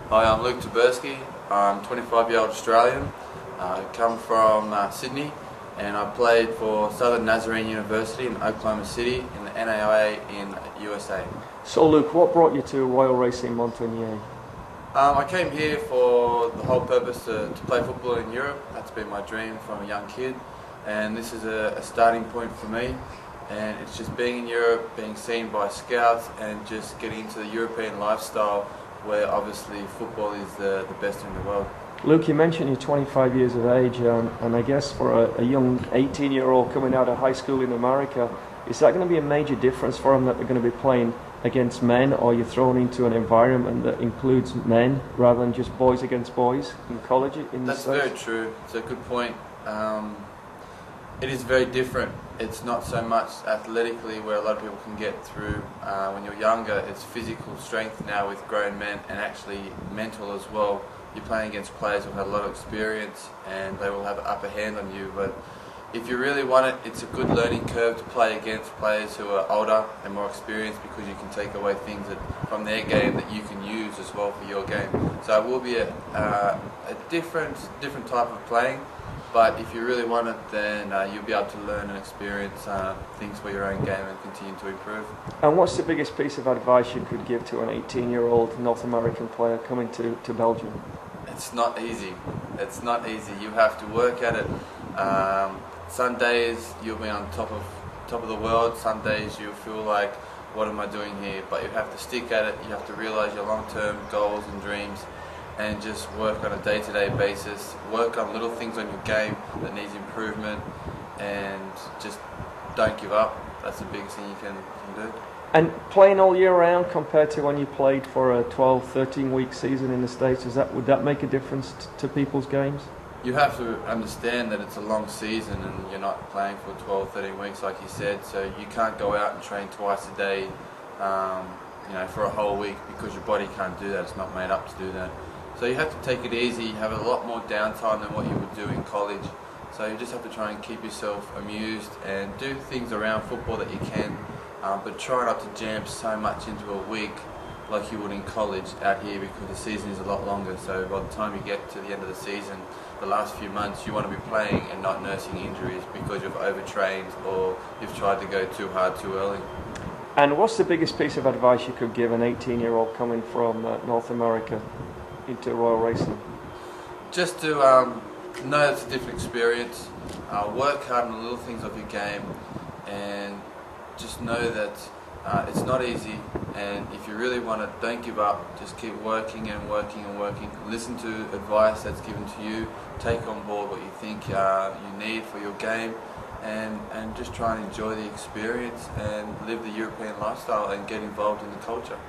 Hi, I'm Luke Tyburski. I'm a 25-year-old Australian. I come from Sydney, and I played for Southern Nazarene University in Oklahoma City in the NAIA in USA. So Luke, what brought you to Royal Racing Montegnée? I came here for the whole purpose to play football in Europe. That's been my dream from a young kid, and this is a starting point for me. And it's just being in Europe, being seen by scouts, and just getting into the European lifestyle, where obviously football is the best in the world. Luke, you mentioned you're 25 years of age, and I guess for a young 18-year-old coming out of high school in America, is that going to be a major difference for them that they're going to be playing against men, or you're thrown into an environment that includes men rather than just boys against boys in college? That's very true. It's a good point. It is very different. It's not so much athletically where a lot of people can get through when you're younger. It's physical strength now with grown men, and actually mental as well. You're playing against players who've had a lot of experience, and they will have an upper hand on you. But if you really want it, it's a good learning curve to play against players who are older and more experienced, because you can take away things from their game that you can use as well for your game. So it will be a different type of playing. But if you really want it, then you'll be able to learn and experience things for your own game and continue to improve. And what's the biggest piece of advice you could give to an 18-year-old North American player coming to Belgium? It's not easy. It's not easy. You have to work at it. Some days you'll be on top of the world. Some days you'll feel like, what am I doing here? But you have to stick at it. You have to realize your long-term goals and dreams, and just work on a day-to-day basis. Work on little things on your game that needs improvement, and just don't give up. That's the biggest thing you can do. And playing all year round compared to when you played for a 12, 13-week season in the States, would that make a difference to people's games? You have to understand that it's a long season, and you're not playing for 12, 13 weeks like you said, so you can't go out and train twice a day for a whole week, because your body can't do that. It's not made up to do that. So you have to take it easy. You have a lot more downtime than what you would do in college. So you just have to try and keep yourself amused and do things around football that you can, but try not to jam so much into a week like you would in college out here, because the season is a lot longer. So by the time you get to the end of the season, the last few months, you want to be playing and not nursing injuries because you've overtrained or you've tried to go too hard too early. And what's the biggest piece of advice you could give an 18-year-old coming from North America into Royal Racing? Just to know it's a different experience, work hard on the little things of your game, and just know that it's not easy, and if you really want it, don't give up. Just keep working and working and working. Listen to advice that's given to you, take on board what you think you need for your game, and just try and enjoy the experience and live the European lifestyle and get involved in the culture.